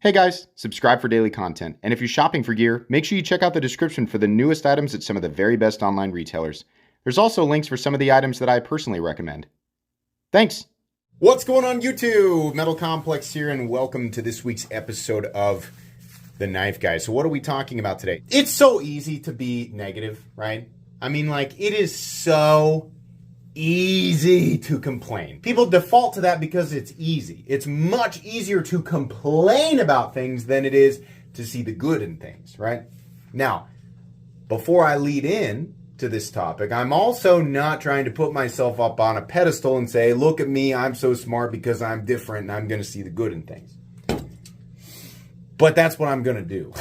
Hey guys, subscribe for daily content. And if you're shopping for gear, make sure you check out the description for the newest items at some of the very best online retailers. There's also links for some of the items that I personally recommend. Thanks! What's going on YouTube? Metal Complex here, and welcome to this week's episode of The Knife Guy. So what are we talking about today? It's so easy to be negative, right? I mean, like, it is so easy to complain. People default to that because it's easy. It's much easier to complain about things than it is to see the good in things, right? Now, before I lead in to this topic, I'm also not trying to put myself up on a pedestal and say, look at me, I'm so smart because I'm different and I'm going to see the good in things. But that's what I'm going to do.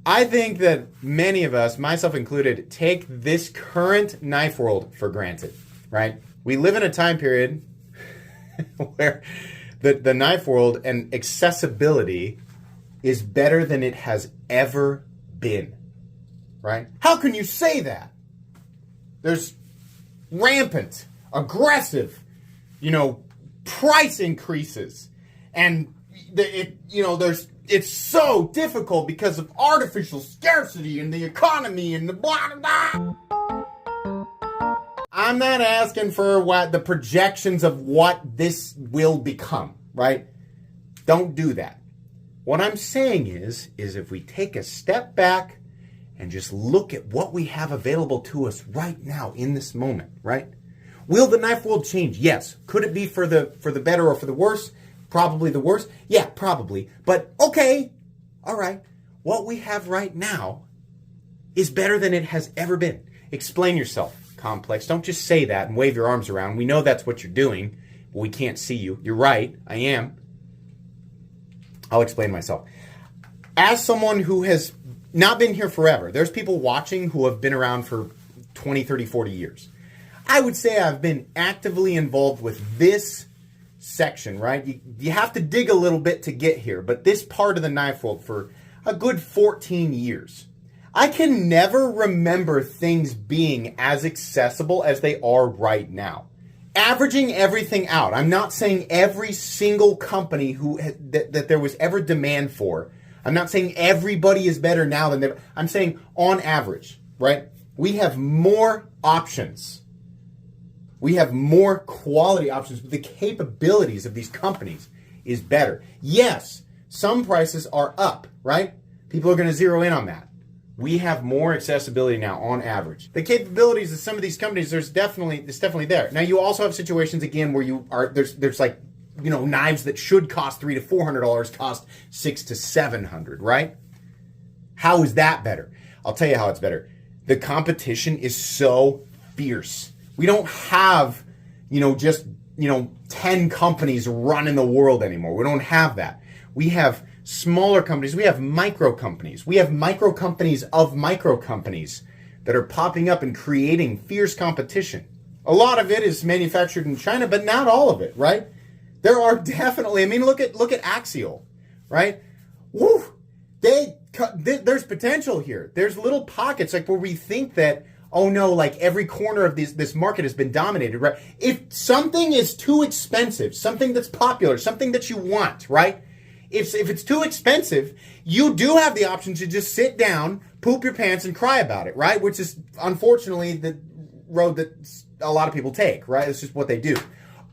I think that many of us, myself included, take this current knife world for granted, right? We live in a time period where the knife world and accessibility is better than it has ever been, right? How can you say that? There's rampant, aggressive, price increases, and it's so difficult because of artificial scarcity and the economy and the blah, blah, blah. I'm not asking for what the projections of what this will become, right? Don't do that. What I'm saying is if we take a step back and just look at what we have available to us right now in this moment, right? Will the knife world change? Yes. Could it be for the better or for the worse? Probably the worst? Yeah, probably. But okay, all right. What we have right now is better than it has ever been. Explain yourself, Complex. Don't just say that and wave your arms around. We know that's what you're doing, but we can't see you. You're right, I am. I'll explain myself. As someone who has not been here forever, there's people watching who have been around for 20, 30, 40 years. I would say I've been actively involved with this section, right? You have to dig a little bit to get here, but this part of the knife world for a good 14 years. I can never remember things being as accessible as they are right now. Averaging everything out, I'm not saying every single company that there was ever demand for. I'm not saying everybody is better now than they. I'm saying on average, right? We have more options. We have more quality options, but the capabilities of these companies is better. Yes, some prices are up, right? People are going to zero in on that. We have more accessibility now on average. The capabilities of some of these companies, it's definitely there. Now you also have situations again where there's like, knives that should cost $300 to $400 cost $600 to $700, right? How is that better? I'll tell you how it's better. The competition is so fierce. We don't have, just 10 companies running the world anymore. We don't have that. We have smaller companies. We have micro companies. We have micro companies of micro companies that are popping up and creating fierce competition. A lot of it is manufactured in China, but not all of it, right? There are definitely, look at Axial, right? Woo! There's potential here. There's little pockets like where we think that, oh no, like every corner of this market has been dominated, right? If something is too expensive, something that's popular, something that you want, right? If it's too expensive, you do have the option to just sit down, poop your pants, and cry about it, right? Which is, unfortunately, the road that a lot of people take, right? It's just what they do.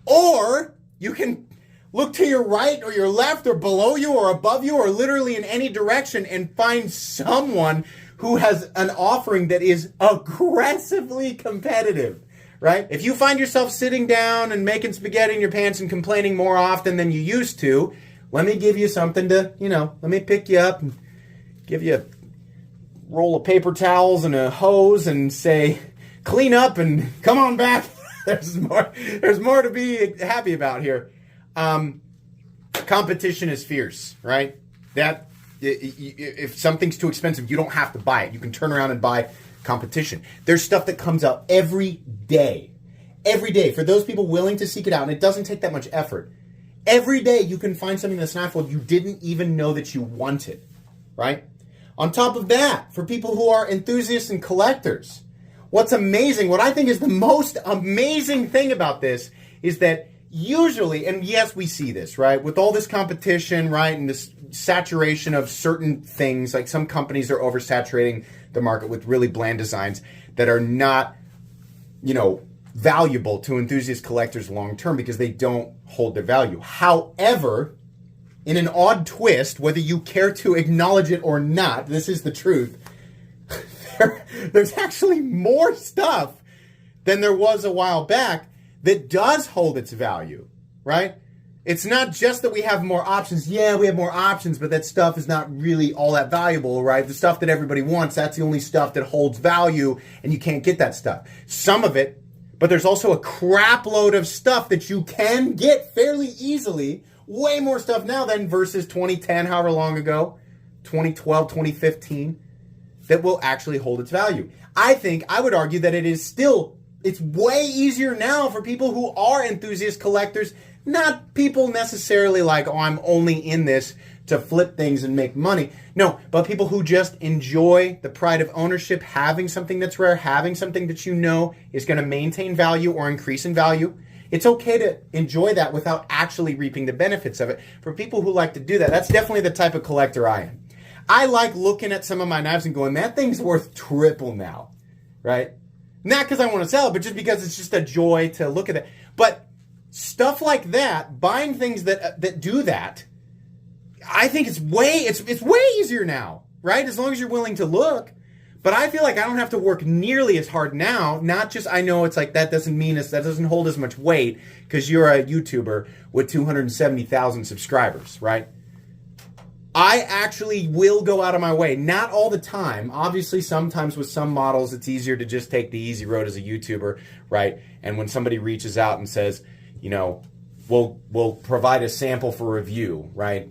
Or you can look to your right or your left or below you or above you or literally in any direction and find someone who has an offering that is aggressively competitive, right? If you find yourself sitting down and making spaghetti in your pants and complaining more often than you used to, let me give you something to, let me pick you up and give you a roll of paper towels and a hose and say, clean up and come on back. There's more to be happy about here. Competition is fierce, right? If something's too expensive, you don't have to buy it. You can turn around and buy competition. There's stuff that comes out every day. Every day. For those people willing to seek it out, and it doesn't take that much effort. Every day you can find something that's knife world you didn't even know that you wanted, right? On top of that, for people who are enthusiasts and collectors, what's amazing, what I think is the most amazing thing about this is that usually, and yes, we see this, right? With all this competition, right, and this saturation of certain things, like some companies are oversaturating the market with really bland designs that are not, valuable to enthusiast collectors long term because they don't hold their value. However, in an odd twist, whether you care to acknowledge it or not, this is the truth. There's actually more stuff than there was a while back that does hold its value, right? It's not just that we have more options. Yeah, we have more options, but that stuff is not really all that valuable, right? The stuff that everybody wants, that's the only stuff that holds value, and you can't get that stuff. Some of it, but there's also a crap load of stuff that you can get fairly easily. Way more stuff now than versus 2010, however long ago, 2012, 2015, that will actually hold its value. I would argue that it's way easier now for people who are enthusiast collectors, not people necessarily like, oh, I'm only in this to flip things and make money. No, but people who just enjoy the pride of ownership, having something that's rare, having something that is going to maintain value or increase in value. It's okay to enjoy that without actually reaping the benefits of it. For people who like to do that, that's definitely the type of collector I am. I like looking at some of my knives and going, that thing's worth triple now, right? Not because I want to sell it, but just because it's just a joy to look at it. But stuff like that, buying things that do that, I think it's way easier now, right? As long as you're willing to look. But I feel like I don't have to work nearly as hard now. Not just, I know it's like that doesn't hold as much weight because you're a YouTuber with 270,000 subscribers, right? I actually will go out of my way. Not all the time. Obviously, sometimes with some models, it's easier to just take the easy road as a YouTuber, right? And when somebody reaches out and says, we'll provide a sample for review, right?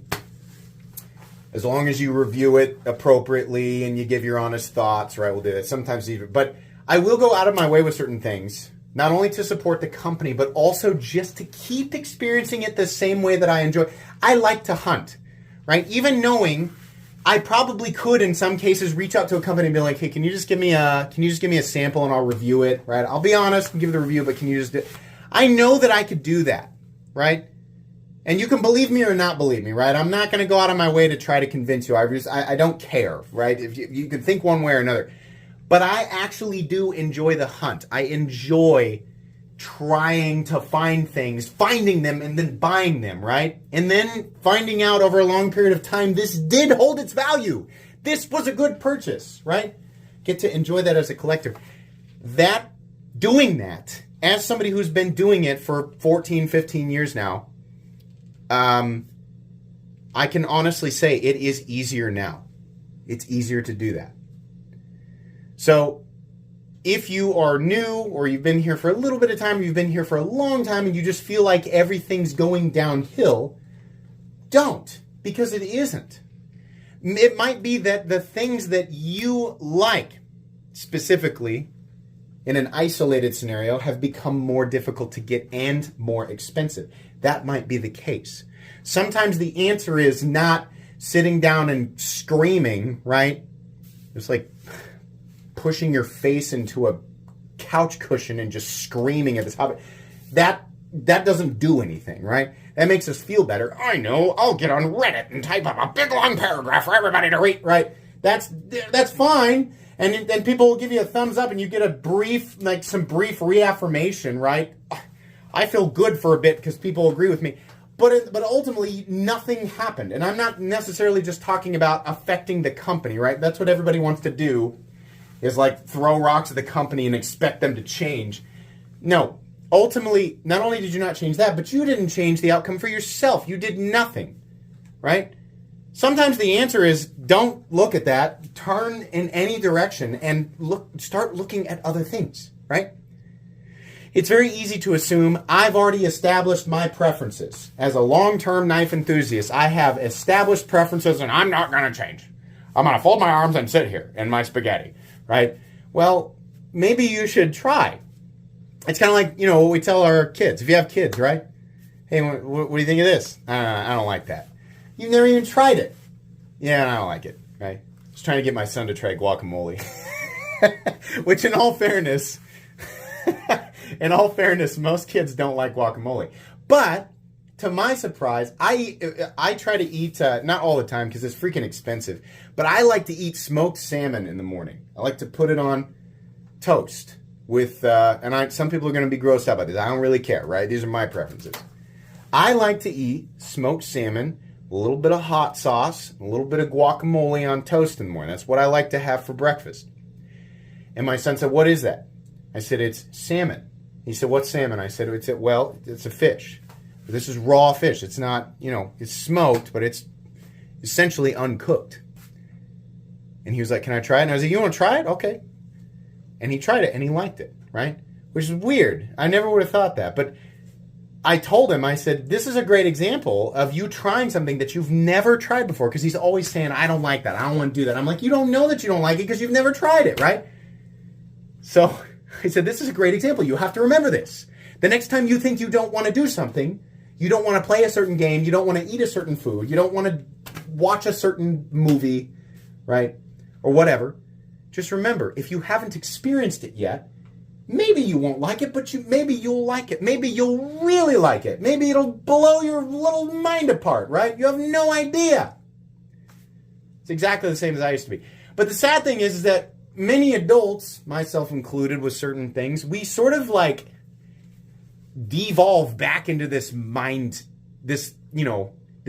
As long as you review it appropriately and you give your honest thoughts, right, we'll do that. Sometimes even, but I will go out of my way with certain things, not only to support the company, but also just to keep experiencing it the same way that I enjoy. I like to hunt, right? Even knowing I probably could, in some cases, reach out to a company and be like, hey, can you just give me a sample and I'll review it, right? I'll be honest and give the review, but can you just do it? I know that I could do that, right? And you can believe me or not believe me, right? I'm not going to go out of my way to try to convince you. I don't care, right? If you can think one way or another. But I actually do enjoy the hunt. I enjoy trying to find things, finding them, and then buying them, right? And then finding out over a long period of time, this did hold its value. This was a good purchase, right? Get to enjoy that as a collector. Doing that, as somebody who's been doing it for 14, 15 years now, I can honestly say it is easier now. It's easier to do that. So if you are new or you've been here for a little bit of time, or you've been here for a long time and you just feel like everything's going downhill, don't, because it isn't. It might be that the things that you like specifically in an isolated scenario have become more difficult to get and more expensive. That might be the case. Sometimes the answer is not sitting down and screaming, right? It's like pushing your face into a couch cushion and just screaming at the top. That doesn't do anything, right? That makes us feel better. I know, I'll get on Reddit and type up a big long paragraph for everybody to read, right? That's fine. And then people will give you a thumbs up and you get some brief reaffirmation, right? I feel good for a bit because people agree with me. But ultimately, nothing happened. And I'm not necessarily just talking about affecting the company, right? That's what everybody wants to do, is like throw rocks at the company and expect them to change. No. Ultimately, not only did you not change that, but you didn't change the outcome for yourself. You did nothing, right? Sometimes the answer is don't look at that, turn in any direction, and start looking at other things, right? It's very easy to assume I've already established my preferences. As a long-term knife enthusiast, I have established preferences and I'm not going to change. I'm going to fold my arms and sit here in my spaghetti, right? Well, maybe you should try. It's kind of like, what we tell our kids. If you have kids, right? Hey, what do you think of this? I don't like that. You've never even tried it. Yeah, I don't like it, right? I was trying to get my son to try guacamole. Which in all fairness, most kids don't like guacamole. But to my surprise, I try to eat, not all the time because it's freaking expensive, but I like to eat smoked salmon in the morning. I like to put it on toast with, some people are going to be grossed out by this. I don't really care, right? These are my preferences. I like to eat smoked salmon, a little bit of hot sauce, a little bit of guacamole on toast in the morning. That's what I like to have for breakfast. And my son said, "What is that?" I said, "It's salmon." He said, "What's salmon?" I said, it's a fish. This is raw fish. It's not, it's smoked, but it's essentially uncooked." And he was like, "Can I try it?" And I was like, "You want to try it? Okay." And he tried it, and he liked it, right? Which is weird. I never would have thought that. But I told him, I said, "This is a great example of you trying something that you've never tried before." Because he's always saying, "I don't like that. I don't want to do that." I'm like, "You don't know that you don't like it because you've never tried it, right?" So I said, "This is a great example. You have to remember this. The next time you think you don't want to do something, you don't want to play a certain game, you don't want to eat a certain food, you don't want to watch a certain movie, right? Or whatever. Just remember, if you haven't experienced it yet, maybe you won't like it, but maybe you'll like it. Maybe you'll really like it. Maybe it'll blow your little mind apart, right? You have no idea." It's exactly the same as I used to be. But the sad thing is that many adults, myself included with certain things, we sort of like devolve back into this mind, this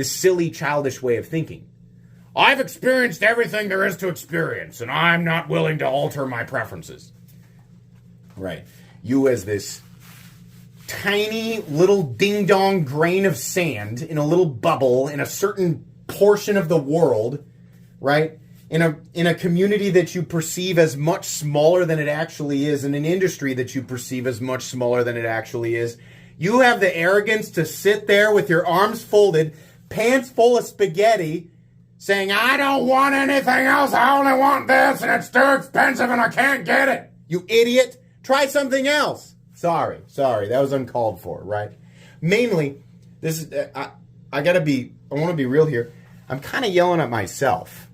silly childish way of thinking. I've experienced everything there is to experience, and I'm not willing to alter my preferences. Right. You as this tiny little ding-dong grain of sand in a little bubble in a certain portion of the world, right? In a community that you perceive as much smaller than it actually is, in an industry that you perceive as much smaller than it actually is, you have the arrogance to sit there with your arms folded, pants full of spaghetti, saying, "I don't want anything else, I only want this, and it's too expensive and I can't get it." You idiot. Try something else. Sorry. That was uncalled for, right? Mainly, this is, I want to be real here. I'm kind of yelling at myself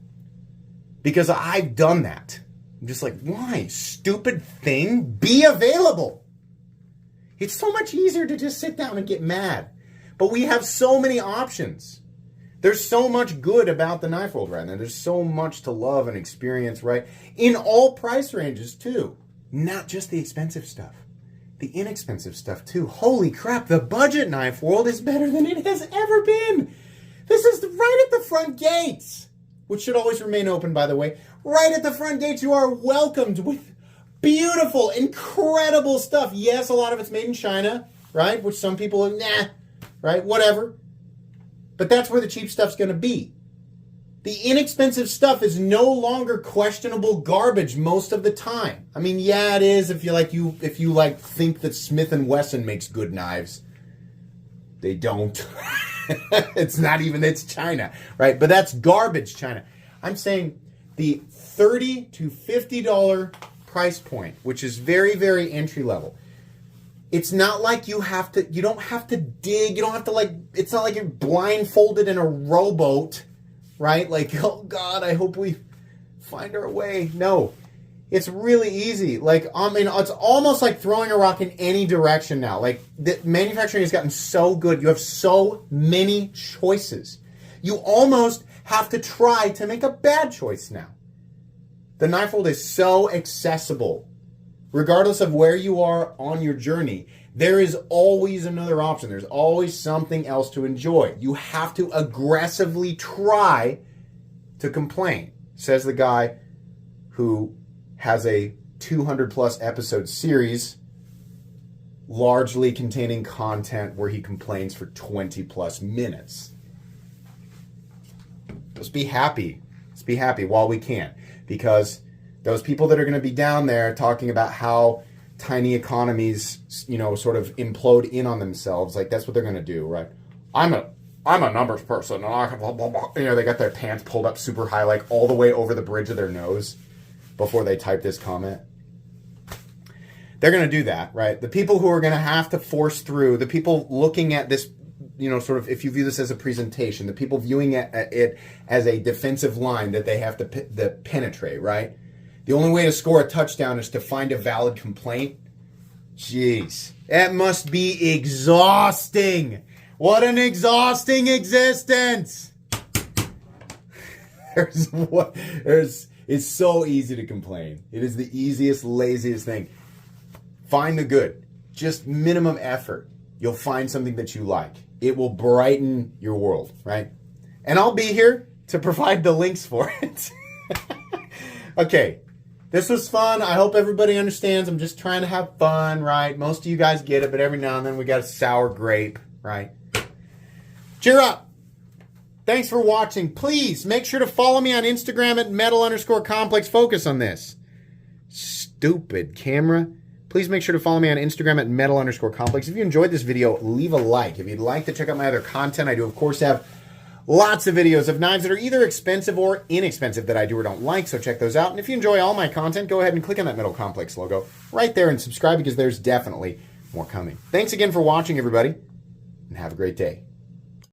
because I've done that. I'm just like, why? Stupid thing? Be available. It's so much easier to just sit down and get mad. But we have so many options. There's so much good about the knife world right now. There's so much to love and experience, right? In all price ranges, too. Not just the expensive stuff. The inexpensive stuff, too. Holy crap, the budget knife world is better than it has ever been. This is right at the front gates, which should always remain open, by the way. Right at the front gates, you are welcomed with beautiful, incredible stuff. Yes, a lot of it's made in China, right? Which some people are, right? Whatever. But that's where the cheap stuff's going to be. The inexpensive stuff is no longer questionable garbage most of the time. I mean, yeah, it is if you think that Smith & Wesson makes good knives. They don't. It's China, right? But that's garbage China. I'm saying the $30 to $50 price point, which is very, very entry level. It's not like you don't have to dig, it's not like you're blindfolded in a rowboat, right? Like, oh God, I hope we find our way. No, it's really easy. Like, it's almost like throwing a rock in any direction now. Like, the manufacturing has gotten so good. You have so many choices. You almost have to try to make a bad choice now. The knife world is so accessible. Regardless of where you are on your journey, there is always another option. There's always something else to enjoy. You have to aggressively try to complain, says the guy who has a 200 plus episode series largely containing content where he complains for 20 plus minutes. Let's be happy. Let's be happy while we can, because those people that are going to be down there talking about how tiny economies, sort of implode in on themselves, like that's what they're going to do, right? I'm a numbers person, and I blah, blah, blah. They got their pants pulled up super high, like all the way over the bridge of their nose before they type this comment. They're going to do that, right? The people who are going to have to force through, the people looking at this, sort of, if you view this as a presentation, the people viewing it as a defensive line that they have to penetrate, right? The only way to score a touchdown is to find a valid complaint. Jeez. That must be exhausting. What an exhausting existence. It's so easy to complain. It is the easiest, laziest thing. Find the good. Just minimum effort. You'll find something that you like. It will brighten your world, right? And I'll be here to provide the links for it. Okay. This was fun. I hope everybody understands. I'm just trying to have fun, right? Most of you guys get it, but every now and then we got a sour grape, right? Cheer up. Thanks for watching. Please make sure to follow me on Instagram at metal_complex. Focus on this. Stupid camera. Please make sure to follow me on Instagram at metal_complex. If you enjoyed this video, leave a like. If you'd like to check out my other content, I do, of course, have lots of videos of knives that are either expensive or inexpensive that I do or don't like, so check those out. And if you enjoy all my content, go ahead and click on that Metal Complex logo right there and subscribe because there's definitely more coming. Thanks again for watching, everybody, and have a great day.